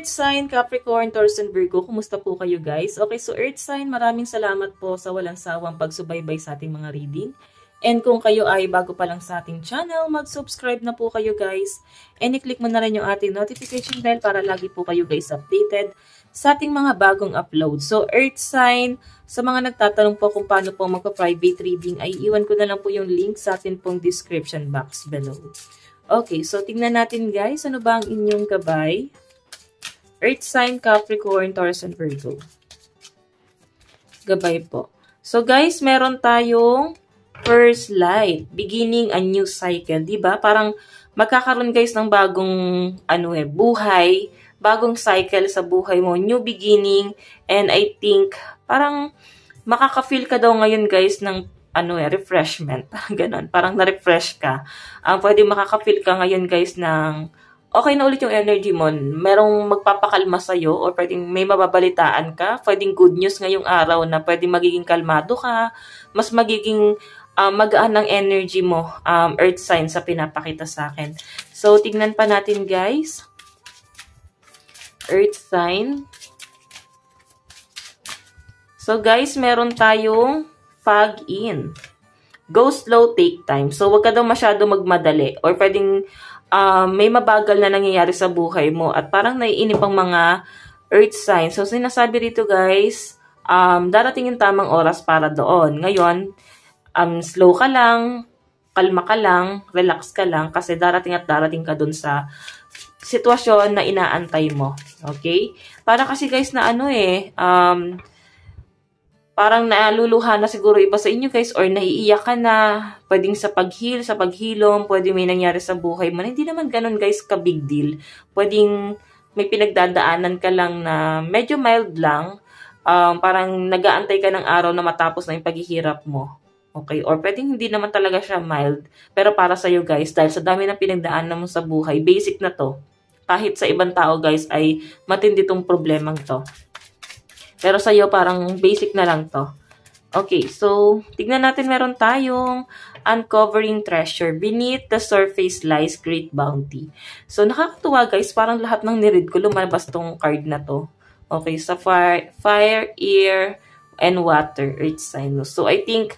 Earth sign, Capricorn, Taurus, and Virgo. Kumusta po kayo guys? Okay, so Earth sign, maraming salamat po sa walang sawang pagsubaybay sa ating mga reading. And kung kayo ay bago pa lang sa ating channel, mag-subscribe na po kayo guys. And i-click mo na rin yung ating notification bell para lagi po kayo guys updated sa ating mga bagong upload. So Earth sign, sa mga nagtatanong po kung paano po magpa-private reading, ay iwan ko na lang po yung link sa atin pong description box below. Okay, so tingnan natin guys, ano ba ang inyong gabay? Earth sign, Capricorn, Taurus, and Virgo. Gabay po. So guys, meron tayong first light, beginning a new cycle, 'di ba? Parang magkakaroon guys ng bagong buhay, bagong cycle sa buhay mo, new beginning, and I think parang makaka-feel ka daw ngayon guys ng refreshment, parang ganun, parang na-refresh ka. Pwede makaka-feel ka ngayon guys ng okay na ulit yung energy mo, merong magpapakalma sa'yo, or pwedeng may mababalitaan ka, pwedeng good news ngayong araw na pwedeng magiging kalmado ka, mas magiging magaan ng energy mo, Earth sign sa pinapakita sa akin. So, tignan pa natin guys. Earth sign. So, guys, meron tayong fog in. Go slow, take time. So, wag ka daw masyado magmadali, or pwedeng may mabagal na nangyayari sa buhay mo at parang naiinip ang mga earth signs. So, sinasabi rito guys, darating yung tamang oras para doon. Ngayon, slow ka lang, kalma ka lang, relax ka lang kasi darating at darating ka doon sa sitwasyon na inaantay mo. Okay? Para kasi guys na parang naluluha na siguro iba sa inyo guys, or naiiyak ka na, pwedeng sa paghilom, pwedeng may nangyari sa buhay mo. Hindi naman ganun guys ka big deal. Pwedeng may pinagdadaanan ka lang na medyo mild lang, parang nag-aantay ka ng araw na matapos na yung paghihirap mo. Okay? Or pwedeng hindi naman talaga siya mild, pero para sa'yo guys, dahil sa dami ng pinagdaanan mo sa buhay, basic na to. Kahit sa ibang tao guys ay matindi tong problemang to. Pero sa'yo, parang basic na lang to. Okay, so, tignan natin, meron tayong uncovering treasure. Beneath the surface lies great bounty. So, nakakatuwa guys, parang lahat ng niread ko, lumabas tong card na to. Okay, sa fire, air, and water, earth sign. So, I think,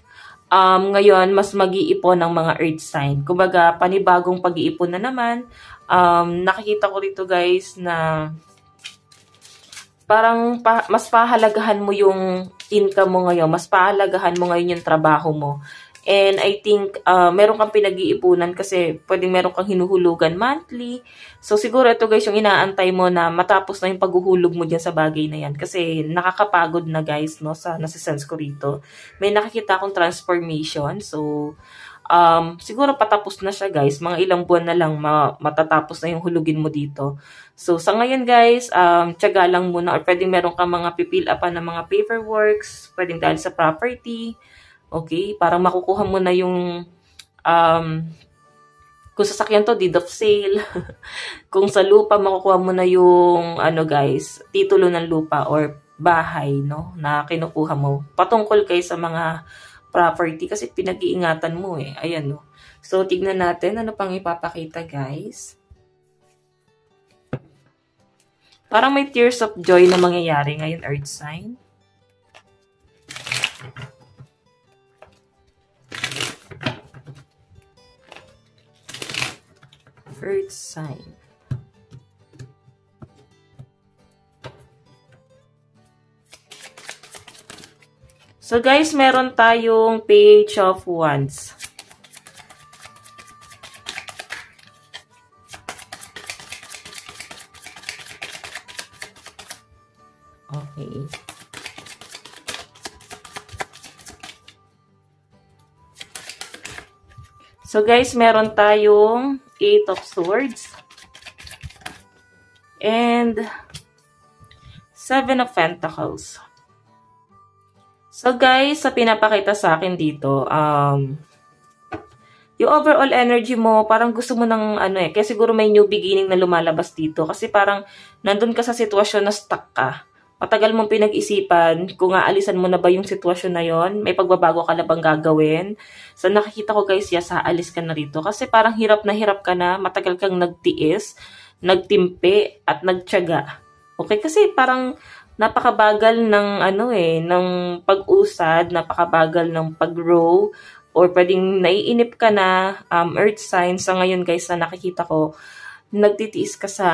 ngayon, mas mag-iipon ng mga earth sign. Kumbaga, panibagong pag-iipon na naman. Nakikita ko rito guys na parang mas pahalagahan mo yung income mo ngayon, mas pahalagahan mo ngayon yung trabaho mo. And I think meron kang pinag-iipunan kasi pwedeng meron kang hinuhulugan monthly. So siguro ito guys yung inaantay mo na matapos na yung paghuhulog mo dyan sa bagay na yan. Kasi nakakapagod na guys, no, sa nasa-sense ko rito. May nakikita akong transformation. So siguro patapos na siya guys. Mga ilang buwan na lang matatapos na yung hulugin mo dito. So sa ngayon guys, tiyaga lang muna, or pwedeng meron kang mga pipil upan ng mga paperworks, pwedeng dahil sa property. Okay, parang makukuha mo na yung kung sasakyan to, deed of sale. Kung sa lupa, makukuha mo na yung guys, titulo ng lupa or bahay, no, na kinukuha mo. Patungkol kay sa mga property kasi pinag-iingatan mo eh. Ayan, no. So, tignan natin ano pang ipapakita, guys. Parang may tears of joy na mangyayari ngayon, earth sign. Earth sign. So guys, meron tayong page of wands. Okay. So guys, meron tayong 8 of swords and 7 of pentacles. So guys, sa pinapakita sa akin dito, yung overall energy mo, parang gusto mo ng kaya siguro may new beginning na lumalabas dito. Kasi parang nandun ka sa sitwasyon na stuck ka. Matagal mong pinag-isipan kung aalisan mo na ba yung sitwasyon na yon, may pagbabago ka na bang gagawin. So nakikita ko guys, yes, aalis ka na rito. Kasi parang hirap na hirap ka na, matagal kang nagtiis, nagtimpi, at nagtiyaga. Okay? Kasi parang napakabagal ng ng pag-usad, napakabagal ng pag-grow, or pwedeng naiinip ka na, earth sign. Sa ngayon guys, na nakikita ko, nagtitiis ka sa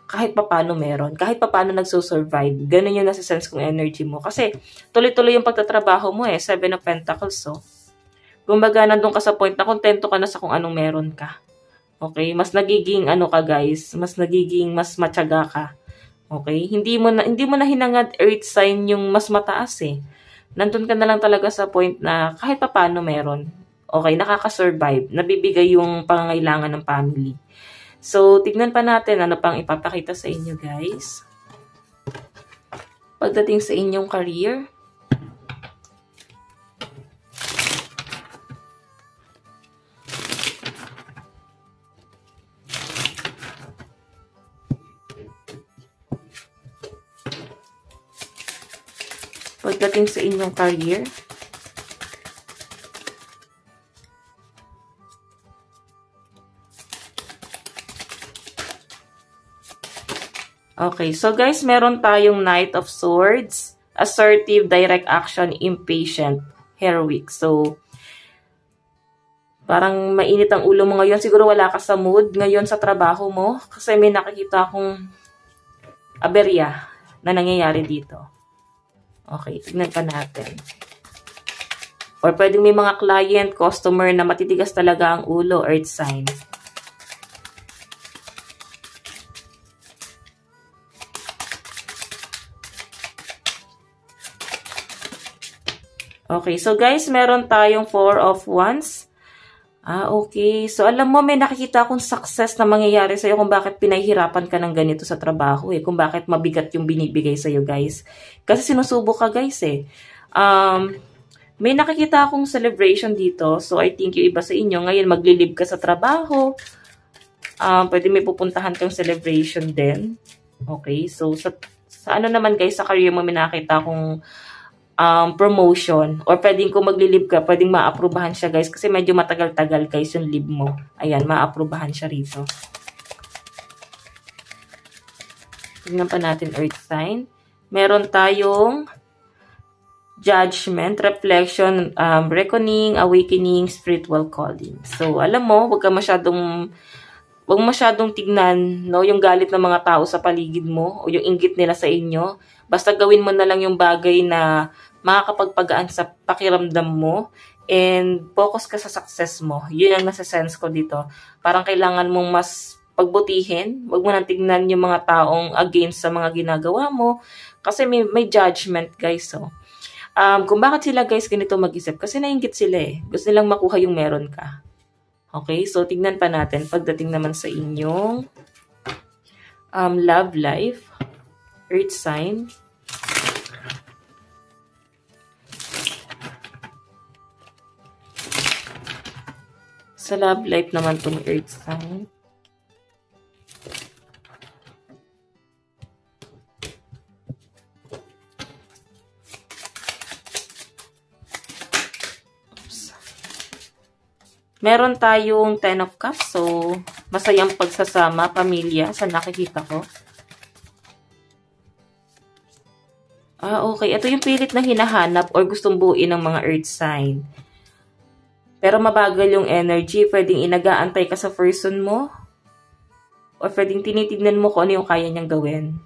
kahit papano meron, kahit papano nagsusurvive. Ganun yung nasa-sense kong energy mo. Kasi tuloy-tuloy yung pagtatrabaho mo eh, 7 of Pentacles, so. Kumbaga, nandun ka sa point na kontento ka na sa kung anong meron ka. Okay? Mas nagiging ka guys, mas matyaga ka. Okay? Hindi mo na hinangad earth sign yung mas mataas eh. Nandun ka na lang talaga sa point na kahit papaano meron. Okay, nakaka-survive, nabibigay yung pangangailangan ng family. So, tignan pa natin ano pang ipapakita sa inyo guys. Pagdating sa inyong career, pagdating sa inyong career. Okay, so guys, meron tayong Knight of Swords, assertive, direct action, impatient, heroic. So, parang mainit ang ulo mo ngayon. Siguro wala ka sa mood ngayon sa trabaho mo kasi may nakikita akong aberya na nangyayari dito. Okay, tignan pa natin. Or pwedeng may mga client, customer na matitigas talaga ang ulo, earth sign. Okay, so guys, meron tayong 4 of Wands. Okay. So, alam mo, may nakikita akong success na mangyayari sa'yo kung bakit pinahihirapan ka ng ganito sa trabaho eh. Kung bakit mabigat yung binibigay sa'yo, guys. Kasi sinusubok ka, guys eh. May nakikita akong celebration dito. So, I think yung iba sa inyo, ngayon maglilib ka sa trabaho. Pwede may pupuntahan kang celebration din. Okay. So, sa ano naman, guys, sa career mo, may nakita akong promotion, or pwedeng kung maglilib ka, pwedeng maaprubahan siya guys, kasi medyo matagal-tagal guys yung lib mo. Ayan, maaprubahan siya rito. Tingnan pa natin earth sign. Meron tayong judgment, reflection, reckoning, awakening, spiritual calling. So, alam mo, huwag masyadong tignan yung galit ng mga tao sa paligid mo o yung inggit nila sa inyo. Basta gawin mo na lang yung bagay na makakapagpagaan sa pakiramdam mo and focus ka sa success mo. Yun ang nasa sense ko dito. Parang kailangan mong mas pagbutihin. Huwag mo nang tignan yung mga taong against sa mga ginagawa mo kasi may judgment guys. So, kung bakit sila guys ganito mag-isip? Kasi nainggit sila eh. Gusto nilang makuha yung meron ka. Okay, so tignan pa natin pagdating naman sa inyong love life, earth sign. Sa love life naman itong earth sign. Meron tayong 10 of Cups. So, masayang pagsasama, pamilya, sa nakikita ko. Okay. Ito yung pilit na hinahanap or gustong buuin ng mga earth sign. Pero mabagal yung energy. Pwedeng inagaantay ka sa person mo. Or pwedeng tinitignan mo kung ano yung kaya niyang gawin.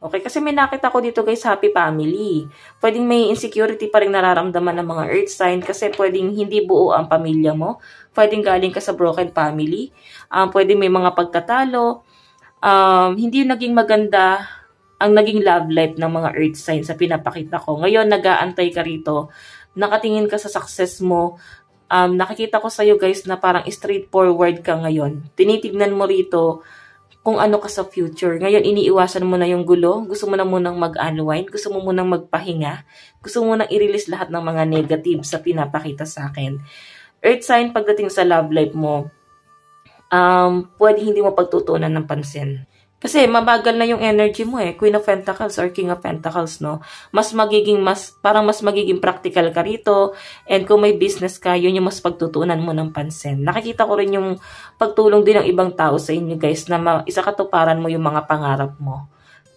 Okay, kasi may nakita ko dito guys, happy family. Pwedeng may insecurity pa rin nararamdaman ng mga earth sign kasi pwedeng hindi buo ang pamilya mo. Pwedeng galing ka sa broken family. Pwedeng may mga pagtatalo. Hindi naging maganda ang naging love life ng mga earth sign sa pinapakita ko. Ngayon, nag-aantay ka rito. Nakatingin ka sa success mo. Nakikita ko sa'yo guys na parang straightforward ka ngayon. Tinitignan mo rito kung ano ka sa future. Ngayon, iniiwasan mo na yung gulo. Gusto mo na munang mag-unwind. Gusto mo munang magpahinga. Gusto mo munang i-release lahat ng mga negative sa pinapakita sa akin. Earth sign, pagdating sa love life mo, pwede hindi mo pagtutunan ng pansin. Kasi mabagal na yung energy mo eh. Queen of Pentacles or King of Pentacles, no? Parang mas magiging practical ka rito. And kung may business ka, yun yung mas pagtutunan mo ng pansin. Nakikita ko rin yung pagtulong din ng ibang tao sa inyo, guys, na isa katuparan mo yung mga pangarap mo.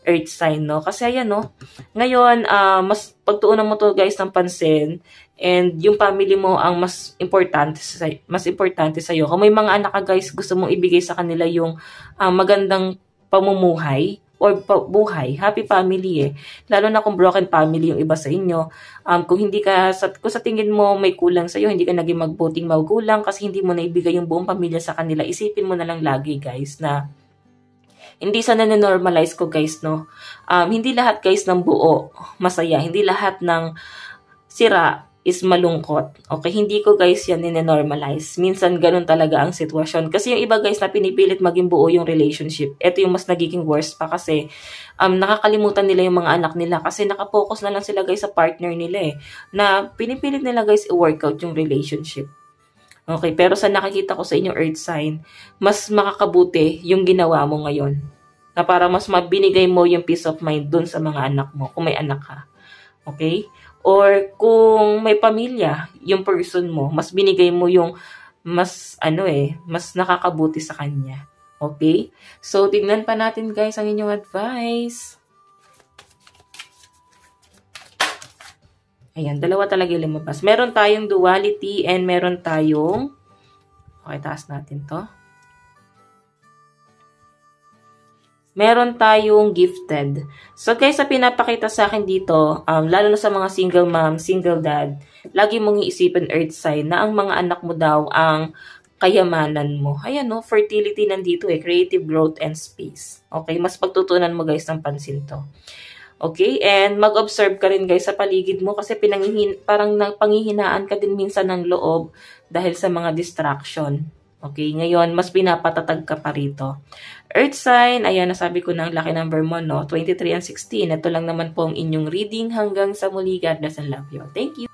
earth sign, no? Kasi ayan, no? Ngayon, mas pagtuunan mo to guys ng pansin, and yung family mo ang mas importante sa iyo. Kung may mga anak ka guys, gusto mong ibigay sa kanila yung magandang pamumuhay or buhay, happy family eh. Lalo na kung broken family yung iba sa inyo. Kung sa tingin mo may kulang sa iyo, hindi ka naging magbuting magulang kasi hindi mo naibigay yung buong pamilya sa kanila, isipin mo na lang lagi guys na hindi sa nanonormalize ko guys, no? Hindi lahat guys ng buo masaya, hindi lahat ng sira is malungkot. Okay, hindi ko guys yan nine-normalize. Minsan ganun talaga ang sitwasyon. Kasi yung iba guys na pinipilit maging buo yung relationship, ito yung mas nagiging worst pa kasi nakakalimutan nila yung mga anak nila kasi nakapokus na lang sila guys sa partner nila eh. Na pinipilit nila guys i-workout yung relationship. Okay, pero sa nakikita ko sa inyong earth sign, mas makakabuti yung ginawa mo ngayon. Na para mas mabinigay mo yung peace of mind dun sa mga anak mo, kung may anak ka. Okay? Or kung may pamilya, yung person mo, mas binigay mo yung mas mas nakakabuti sa kanya. Okay? So, tignan pa natin guys ang inyong advice. Ayan, dalawa talaga yung lumabas. Meron tayong duality and meron tayong, okay, taas natin to. Meron tayong gifted. So guys, sa pinapakita sa akin dito, lalo na sa mga single mom, single dad, lagi mong iisipin earth sign na ang mga anak mo daw ang kayamanan mo. Ayan no, fertility nandito eh, creative growth and space. Okay, mas pagtutunan mo guys ng pansin to. Okay, and mag-observe ka rin guys sa paligid mo kasi parang panghihinaan ka din minsan ng loob dahil sa mga distraction. Okay, ngayon, mas pinapatatag ka pa rito. Earth sign, ayan, nasabi ko na ang lucky number mo, no? 23 and 16. Ito lang naman po ang inyong reading. Hanggang sa muli, God bless and love you. Thank you.